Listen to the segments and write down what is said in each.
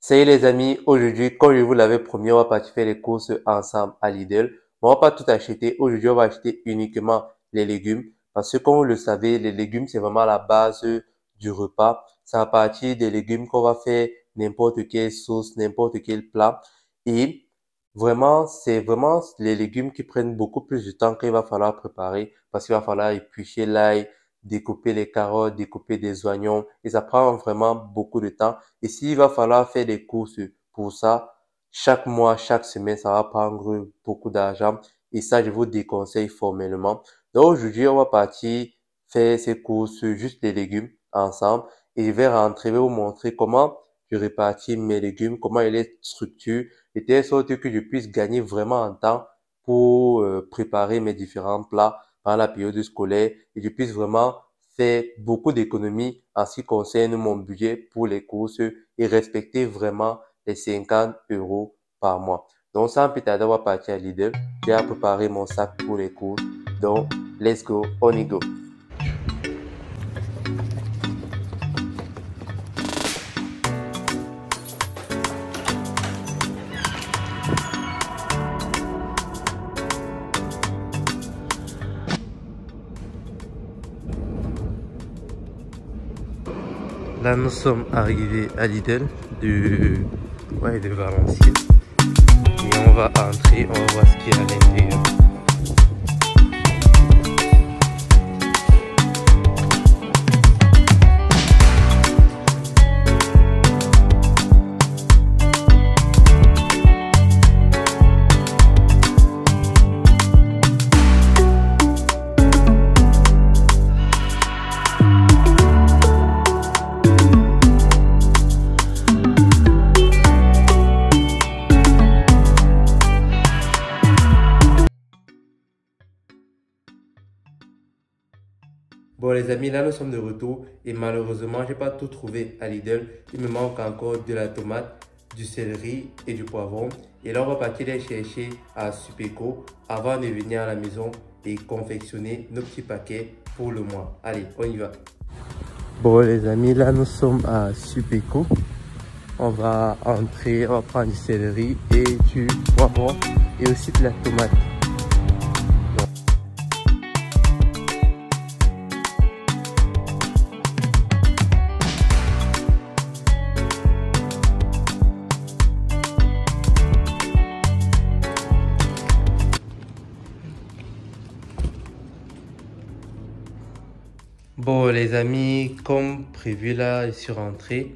Salut les amis, aujourd'hui, comme je vous l'avais promis, on va partir faire les courses ensemble à Lidl. On va pas tout acheter. Aujourd'hui, on va acheter uniquement les légumes. Parce que comme vous le savez, les légumes, c'est vraiment la base du repas. C'est à partir des légumes qu'on va faire n'importe quelle sauce, n'importe quel plat. Et vraiment, c'est vraiment les légumes qui prennent beaucoup plus de temps qu'il va falloir préparer. Parce qu'il va falloir éplucher l'ail, découper les carottes, découper des oignons. Et ça prend vraiment beaucoup de temps. Et s'il va falloir faire des courses pour ça, chaque mois, chaque semaine, ça va prendre beaucoup d'argent. Et ça, je vous déconseille formellement. Donc aujourd'hui, on va partir faire ces courses, juste les légumes ensemble. Et je vais rentrer, je vais vous montrer comment je répartis mes légumes, comment il est structuré, de telle sorte que je puisse gagner vraiment en temps pour préparer mes différents plats pendant la période scolaire et je puisse vraiment faire beaucoup d'économies en ce qui concerne mon budget pour les courses et respecter vraiment les 50 euros par mois. Donc, sans plus tarder, on va partir à Lidl. J'ai préparé mon sac pour les courses. Donc, let's go, on y go. Là, nous sommes arrivés à Lidl de Valenciennes. Et on va entrer, on va voir ce qu'il y a à l'intérieur. Bon les amis, là nous sommes de retour et malheureusement j'ai pas tout trouvé à Lidl. Il me manque encore de la tomate, du céleri et du poivron. Et là on va partir les chercher à Supéco avant de venir à la maison et confectionner nos petits paquets pour le mois. Allez, on y va. Bon les amis, là nous sommes à Supéco. On va entrer, on va prendre du céleri et du poivron et aussi de la tomate. Bon les amis, comme prévu là, je suis rentré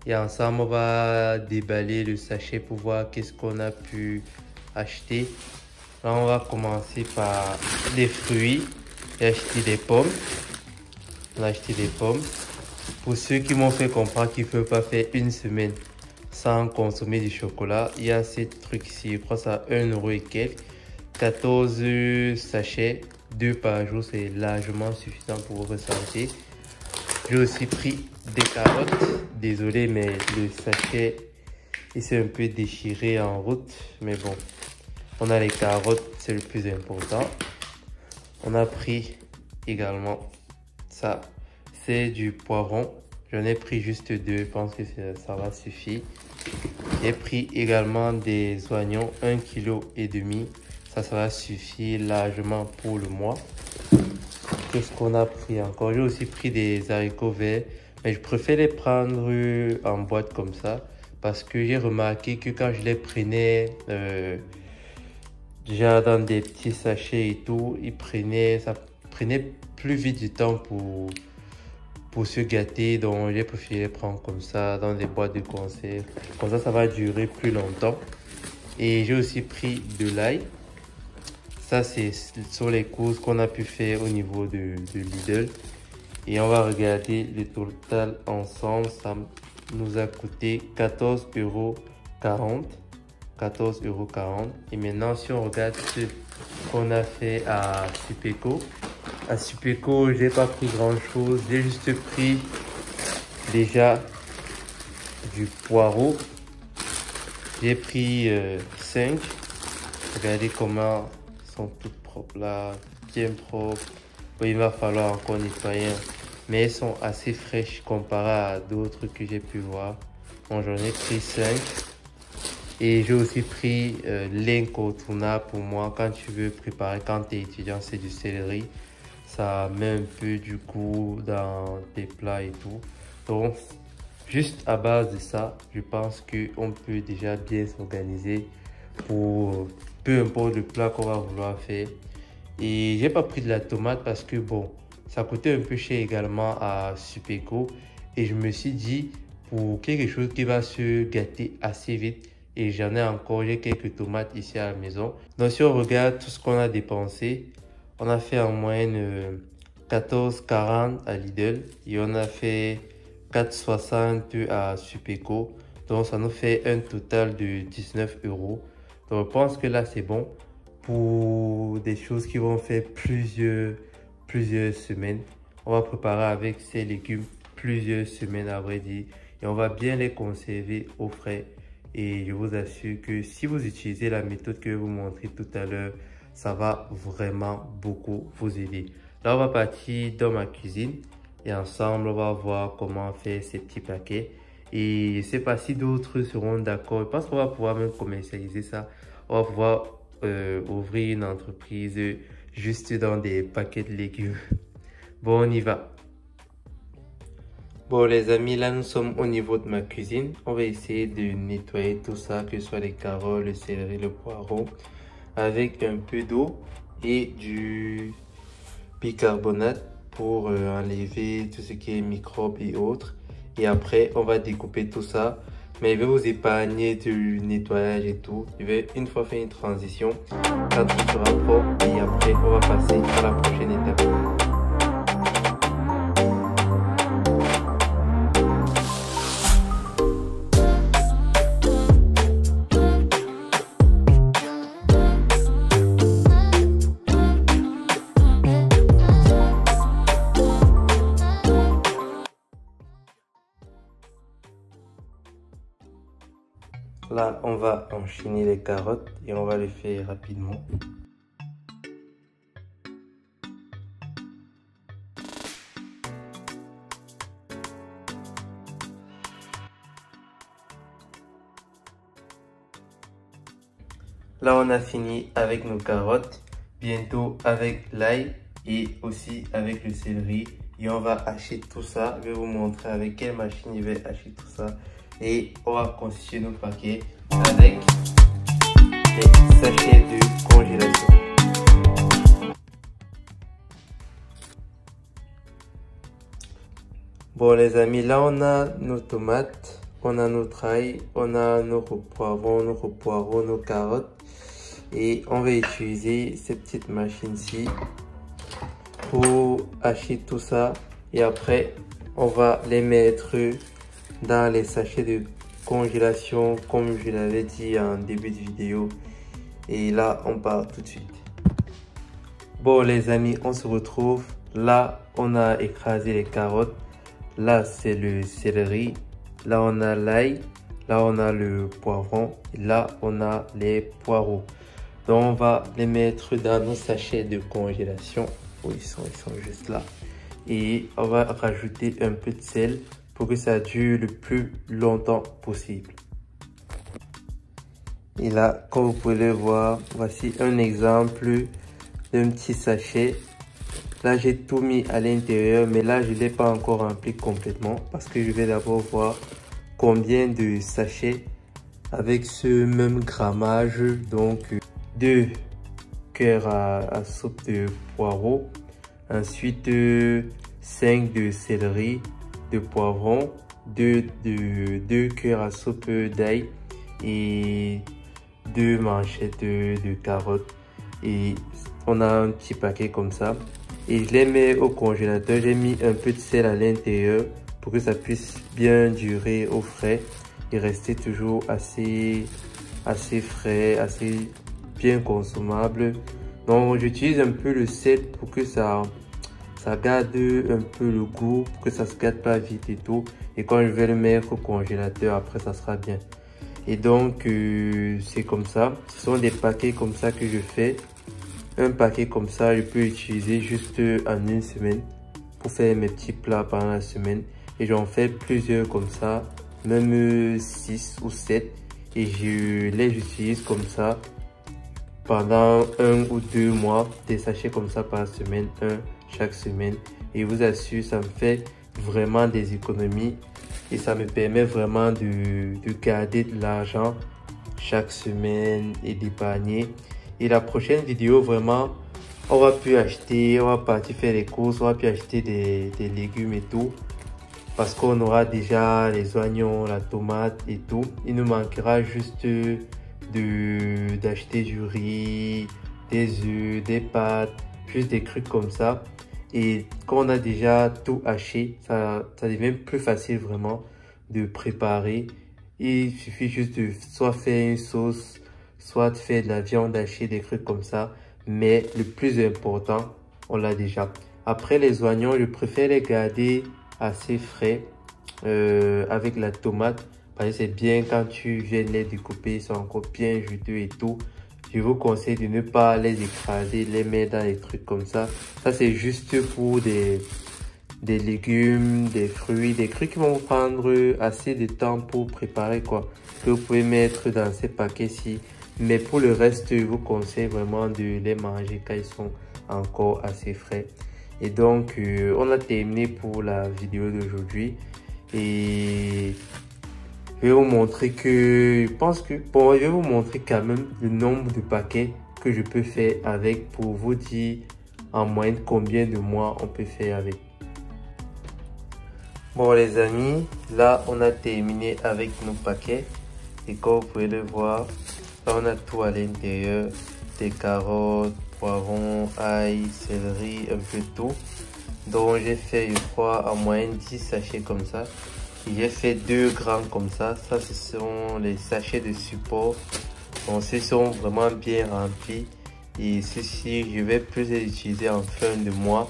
et ensemble on va déballer le sachet pour voir qu'est-ce qu'on a pu acheter. Là on va commencer par les fruits. J'ai acheté des pommes. On a acheté des pommes. Pour ceux qui m'ont fait comprendre qu'ils ne peuvent pas faire une semaine sans consommer du chocolat, il y a ces trucs ici, je crois que ça 1 euro et quelques. 14 sachets, 2 par jour, c'est largement suffisant pour votre santé. J'ai aussi pris des carottes. Désolé, mais le sachet il s'est un peu déchiré en route. Mais bon, on a les carottes, c'est le plus important. On a pris également ça, c'est du poivron. J'en ai pris juste 2, je pense que ça va suffire. J'ai pris également des oignons, 1,5 kg. Ça va suffire largement pour le mois. Qu'est-ce qu'on a pris encore? J'ai aussi pris des haricots verts, mais je préfère les prendre en boîte comme ça parce que j'ai remarqué que quand je les prenais déjà dans des petits sachets et tout, ça prenait plus vite du temps pour se gâter. Donc j'ai préféré les prendre comme ça dans des boîtes de conserve. Comme ça va durer plus longtemps. Et j'ai aussi pris de l'ail. Ça, c'est sur les courses qu'on a pu faire au niveau de Lidl. Et on va regarder le total ensemble. Ça nous a coûté 14,40 €. 14,40 €. Et maintenant, si on regarde ce qu'on a fait à Supéco. À Supéco, j'ai pas pris grand chose. J'ai juste pris déjà du poireau. J'ai pris 5. Regardez comment sont toutes propres là, bien propres. Bon, il va falloir encore nettoyer, mais elles sont assez fraîches comparées à d'autres que j'ai pu voir. Donc j'en ai pris 5. Et j'ai aussi pris l'incontournable pour moi quand tu veux préparer, quand tu es étudiant, c'est du céleri. Ça met un peu du goût dans tes plats et tout. Donc, juste à base de ça, je pense qu'on peut déjà bien s'organiser pour peu importe le plat qu'on va vouloir faire. Et j'ai pas pris de la tomate parce que bon, ça coûtait un peu cher également à Supéco. Et je me suis dit, pour quelque chose qui va se gâter assez vite, et j'en ai encore, j'ai quelques tomates ici à la maison. Donc si on regarde tout ce qu'on a dépensé, on a fait en moyenne 14,40 à Lidl et on a fait 4,60 à Supéco. Donc ça nous fait un total de 19 euros. Donc je pense que là c'est bon pour des choses qui vont faire plusieurs semaines. On va préparer avec ces légumes plusieurs semaines à vrai dire. Et on va bien les conserver au frais. Et je vous assure que si vous utilisez la méthode que je vous montrer tout à l'heure, ça va vraiment beaucoup vous aider. Là, on va partir dans ma cuisine et ensemble, on va voir comment faire ces petits paquets. Et je ne sais pas si d'autres seront d'accord. Je pense qu'on va pouvoir même commercialiser ça. On va pouvoir ouvrir une entreprise juste dans des paquets de légumes. Bon, on y va. Bon les amis, là nous sommes au niveau de ma cuisine. On va essayer de nettoyer tout ça, que ce soit les carottes, le céleri, le poireau, avec un peu d'eau et du bicarbonate pour enlever tout ce qui est microbes et autres. Et après, on va découper tout ça. Mais je vais vous épargner du nettoyage et tout. Je vais une fois faire une transition, quand tout sera propre, et après on va passer à la prochaine étape. Là, on va enchaîner les carottes et on va les faire rapidement. Là, on a fini avec nos carottes, bientôt avec l'ail et aussi avec le céleri. Et on va hacher tout ça. Je vais vous montrer avec quelle machine je vais hacher tout ça. Et on va constituer nos paquets avec les sachets de congélation. Bon les amis, là on a nos tomates, on a notre ail, on a nos poivrons, nos carottes. Et on va utiliser cette petite machine-ci pour hacher tout ça. Et après, on va les mettre dans les sachets de congélation comme je l'avais dit en début de vidéo. Et là, on part tout de suite. Bon les amis, on se retrouve. Là, on a écrasé les carottes. Là, c'est le céleri. Là, on a l'ail. Là, on a le poivron. Et là, on a les poireaux. Donc, on va les mettre dans nos sachets de congélation. Oh, ils sont juste là. Et on va rajouter un peu de sel pour que ça dure le plus longtemps possible. Et là, comme vous pouvez le voir, voici un exemple d'un petit sachet. Là, j'ai tout mis à l'intérieur, mais là, je ne l'ai pas encore rempli complètement parce que je vais d'abord voir combien de sachets avec ce même grammage. Donc, 2 cuillères à soupe de poireaux, ensuite 5 de céleri, de poivron, 2 cuillères à soupe d'ail et 2 manchettes de carottes. Et on a un petit paquet comme ça et je les mets au congélateur. J'ai mis un peu de sel à l'intérieur pour que ça puisse bien durer au frais et rester toujours assez frais, assez bien consommable. Donc j'utilise un peu le sel pour que ça garde un peu le goût, pour que ça se gâte pas vite et tout. Et quand je vais le mettre au congélateur, après ça sera bien. Et donc c'est comme ça. Ce sont des paquets comme ça que je fais. Un paquet comme ça, je peux utiliser juste en une semaine pour faire mes petits plats pendant la semaine. Et j'en fais plusieurs comme ça. même 6 ou 7, et je les utilise comme ça pendant 1 ou 2 mois, des sachets comme ça par semaine, un chaque semaine. Et je vous assure, ça me fait vraiment des économies et ça me permet vraiment de garder de l'argent chaque semaine et d'épargner. Et la prochaine vidéo, vraiment, on va partir faire les courses, on va plus acheter des légumes et tout. Parce qu'on aura déjà les oignons, la tomate et tout. Il nous manquera juste d'acheter du riz, des œufs, des pâtes, juste des trucs comme ça. Et quand on a déjà tout haché, ça devient plus facile vraiment de préparer. Il suffit juste de soit faire une sauce, soit de faire de la viande hachée, des trucs comme ça. Mais le plus important, on l'a déjà. Après les oignons, je préfère les garder assez frais avec la tomate. Parce que c'est bien quand tu viens les découper, ils sont encore bien juteux et tout. Je vous conseille de ne pas les écraser, les mettre dans les trucs comme ça. Ça, c'est juste pour des légumes, des fruits, des trucs qui vont prendre assez de temps pour préparer, quoi. Que vous pouvez mettre dans ces paquets-ci. Mais pour le reste, je vous conseille vraiment de les manger quand ils sont encore assez frais. Et donc, on a terminé pour la vidéo d'aujourd'hui. Et je vais vous montrer je vais vous montrer quand même le nombre de paquets que je peux faire avec pour vous dire en moyenne combien de mois on peut faire avec. Bon les amis, là on a terminé avec nos paquets et comme vous pouvez le voir, là on a tout à l'intérieur, des carottes, poivrons, ail, céleri, un peu tout. Donc j'ai fait, je crois, en moyenne 10 sachets comme ça. J'ai fait 2 grands comme ça. Ça, ce sont les sachets de support. Donc, ceux sont vraiment bien remplis. Et ceux-ci, je vais plus les utiliser en fin de mois.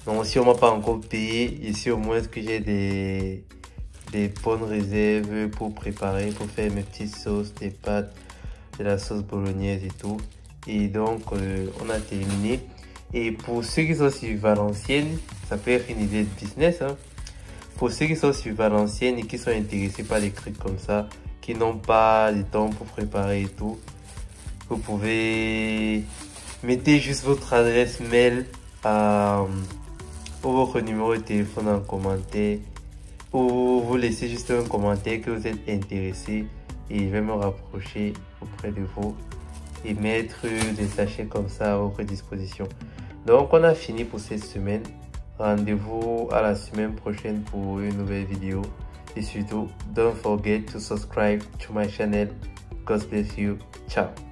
Donc, si on m'a pas encore payé, ici au moins que j'ai des bonnes réserves pour préparer, pour faire mes petites sauces, des pâtes, de la sauce bolognaise et tout. Et donc, on a terminé. Et pour ceux qui sont sur Valenciennes, ça peut être une idée de business, hein. Pour ceux qui sont sur Valenciennes et qui sont intéressés par des trucs comme ça, qui n'ont pas le temps pour préparer et tout, vous pouvez mettre juste votre adresse mail ou votre numéro de téléphone en commentaire, ou vous laissez juste un commentaire que vous êtes intéressé et je vais me rapprocher auprès de vous et mettre des sachets comme ça à votre disposition. Donc on a fini pour cette semaine. Rendez-vous à la semaine prochaine pour une nouvelle vidéo. Et surtout, don't forget to subscribe to my channel. God bless you. Ciao.